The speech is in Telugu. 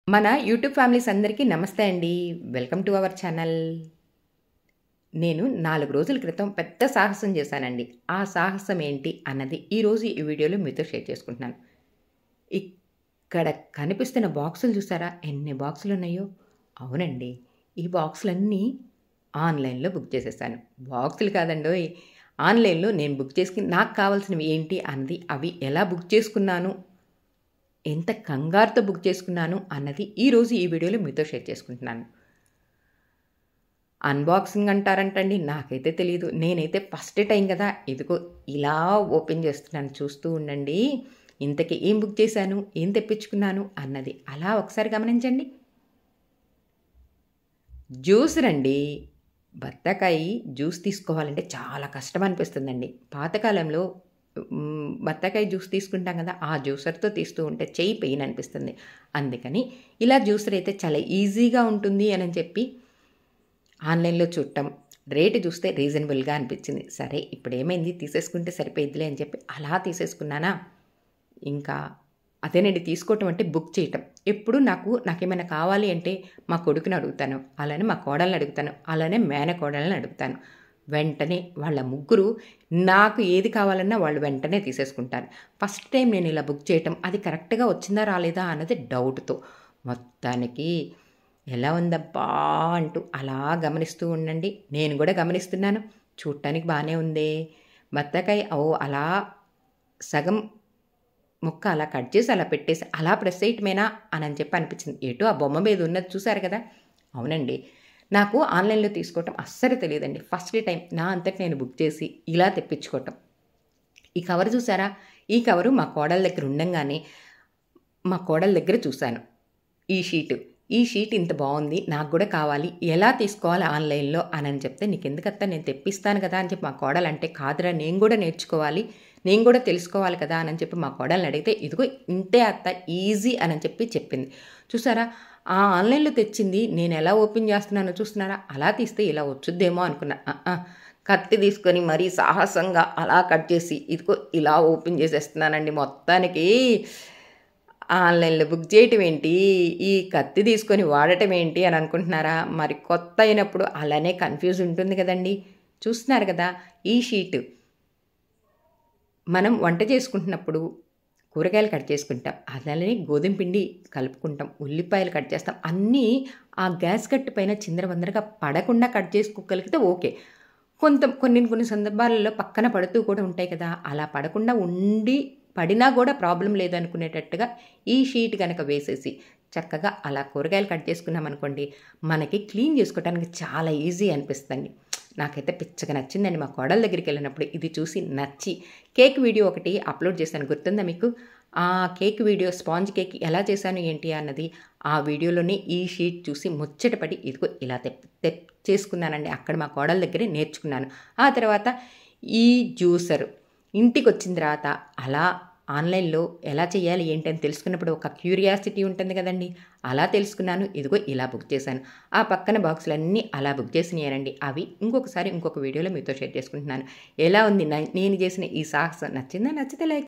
మన యూట్యూబ్ ఫ్యామిలీస్ అందరికీ నమస్తే అండి. Welcome to our channel. నేను 4 రోజుల క్రితం పెద్ద సాహసం చేశానండి. ఆ సాహసం ఏంటి అన్నది ఈరోజు ఈ వీడియోలో మీతో షేర్ చేసుకుంటున్నాను. ఇక్కడ కనిపిస్తున్న బాక్సులు చూసారా? ఎన్ని బాక్సులున్నాయో? అవునండి. ఈ బాక్సులన్నీ ఆన్‌లైన్‌లో బుక్ చేసేసాను. బాక్సులు కాదండోయ్! ఆన్‌లైన్‌లో నేను బుక్ చేసుకుని నాకు కావాల్సినవి ఏంటి అన్నది, అవి ఎలా బుక్ చేసుకున్నాను, ఎంత కంగారుతో బుక్ చేసుకున్నాను అన్నది ఈరోజు ఈ వీడియోలో మీతో షేర్ చేసుకుంటున్నాను. అన్బాక్సింగ్ అంటారంటండి, నాకైతే తెలీదు. నేనైతే ఫస్ట్ టైం కదా! ఇదిగో ఇలా ఓపెన్ చేస్తున్నాను, చూస్తూ ఉండండి. ఇంతకీ ఏం బుక్ చేశాను, ఏం తెప్పించుకున్నాను అన్నది అలా ఒకసారి గమనించండి. జ్యూస్ రండి. బత్తాకాయి జ్యూస్ తీసుకోవాలంటే చాలా కష్టం అనిపిస్తుందండి. పాతకాలంలో బత్తాకాయ జ్యూస్ తీసుకుంటాం కదా! ఆ జ్యూసర్‌తో తీస్తూ ఉంటే చెయ్యి పెయిన్ అనిపిస్తుంది. అందుకని ఇలా జ్యూసర్ అయితే చాలా ఈజీగా ఉంటుంది అని చెప్పి ఆన్‌లైన్‌లో చూడటం, రేటు చూస్తే రీజనబుల్‌గా అనిపించింది. సరే ఇప్పుడేమైంది, తీసేసుకుంటే సరిపోయిద్దిలే అని చెప్పి అలా తీసేసుకున్నానా, ఇంకా అదేనండి తీసుకోవటం అంటే బుక్ చేయటం. ఎప్పుడు నాకేమైనా కావాలి అంటే మా కొడుకుని అడుగుతాను, అలానే మా కోడల్ని అడుగుతాను, అలానే మేనకోడల్ని అడుగుతాను. వెంటనే వాళ్ళ ముగ్గురు నాకు ఏది కావాలన్నా వాళ్ళు వెంటనే తీసేసుకుంటారు. ఫస్ట్ టైం నేను ఇలా బుక్ చేయటం, అది కరెక్ట్‌గా వచ్చిందా రాలేదా అన్నది డౌట్‌తో. మొత్తానికి ఎలా ఉందబ్బా అంటూ అలా గమనిస్తూ ఉండండి. నేను కూడా గమనిస్తున్నాను. చూడటానికి బానే ఉందే. బత్తాకాయ అలా సగం ముక్క అలా కట్ చేసి అలా పెట్టేసి అలా ప్రెస్ చేయటమేనా అని చెప్పి అనిపించింది. ఎటో ఆ బొమ్మ మీద ఉన్నది చూసారు కదా! అవునండి. నాకు ఆన్‌లైన్‌లో తీసుకోవటం అస్సలు తెలీదండి. ఫస్ట్ టైం నా అంతట నేను బుక్ చేసి ఇలా తెప్పించుకోవటం. ఈ కవర్ చూసారా? ఈ కవరు మా కోడల దగ్గర ఉండంగానే మా కోడల దగ్గర చూశాను. ఈ షీట్ ఇంత బావుంది, నాకు గూడా కావాలి, ఎలా తీసుకోవాలి ఆన్‌లైన్‌లో అని చెప్తే, "నీకెందుకత్తా నేను తెప్పిస్తాను కదా!" అని చెప్పి మా కోడలంటే, "కాదురా నేను గూడా నేర్చుకోవాలి, నేను గూడా తెలుసుకోవాలి కదా!" అని చెప్పి మా కోడల్ని అడిగితే, "ఇదిగో ఇంతే అత్త ఈజీ" అని చెప్పి చెప్పింది. చూసారా? ఆ ఆన్‌లైన్‌లో తెచ్చింది నేనెలా ఓపెన్ చేస్తున్నానో చూస్తున్నారా? అలా తీస్తే ఇలా వచ్చుద్దేమో అనుకున్నా. కత్తి తీసుకొని మరీ సాహసంగా అలా కట్ చేసి, ఇదిగో ఇలా ఓపెన్ చేసేస్తున్నానండి మొత్తానికి. ఆన్‌లైన్‌లో బుక్ చేయటం ఏంటి, ఈ కత్తి తీసుకొని వాడటం ఏంటి అని అనుకుంటున్నారా? మరి కొత్త అయినప్పుడు అలానే కన్‌ఫ్యూజ్ ఉంటుంది కదండీ! చూస్తున్నారు కదా! ఈ షీట్ మనం వంట చేసుకుంటున్నప్పుడు కూరగాయలు కట్ చేసుకుంటాం. అలానే గోధుమ పిండి కలుపుకుంటాం. ఉల్లిపాయలు కట్ చేస్తాం. అన్నీ ఆ గ్యాస్ కట్టు పైన చిందరవందరగా పడకుండా కట్ చేసుకోగలిగితే ఓకే. కొన్ని సందర్భాలలో పక్కన పడుతూ కూడా ఉంటాయి కదా! అలా పడకుండా పడినా కూడా ప్రాబ్లమ్ లేదనుకునేటట్టుగా ఈ షీట్ గనక వేసేసి చక్కగా అలా కూరగాయలు కట్ చేసుకున్నామనుకోండి, మనకి క్లీన్ చేసుకోవటానికి చాలా ఈజీ అనిపిస్తదండి. నాకైతే పిచ్చగా నచ్చిందండి. మా కోడల దగ్గరికెళ్ళినప్పుడు ఇది చూసి నచ్చి కేక్ వీడియో ఒకటి అప్‌లోడ్ చేశాను. గుర్తుందా మీకు? ఆ కేక్ వీడియో స్పాంజ్ కేక్ ఎలా చేశాను ఏంటి అన్నది ఆ వీడియోలోనే ఈ షీట్ చూసి ముచ్చటపడి ఇదిగో ఇలా చేసుకున్నానండి. అక్కడ మా కోడల దగ్గరే నేర్చుకున్నాను. ఆ తర్వాత ఈ జ్యూసరు ఇంటికొచ్చిన తర్వాత అలా ఆన్‌లైన్‌లో ఎలా చేయాలి ఏంటి అని తెలుసుకున్నప్పుడు ఒక క్యూరియాసిటీ ఉంటుంది కదండీ! అలా తెలుసుకున్నాను. ఇదిగో ఇలా బుక్ చేశాను. ఆ పక్కన బాక్సులన్నీ అలా బుక్ చేసినయేనండి. అవి ఇంకొక వీడియోలో మీతో షేర్ చేసుకుంటున్నాను. ఎలా ఉంది నేను చేసిన ఈ సాహసం నచ్చిందా? నచ్చితే లైక్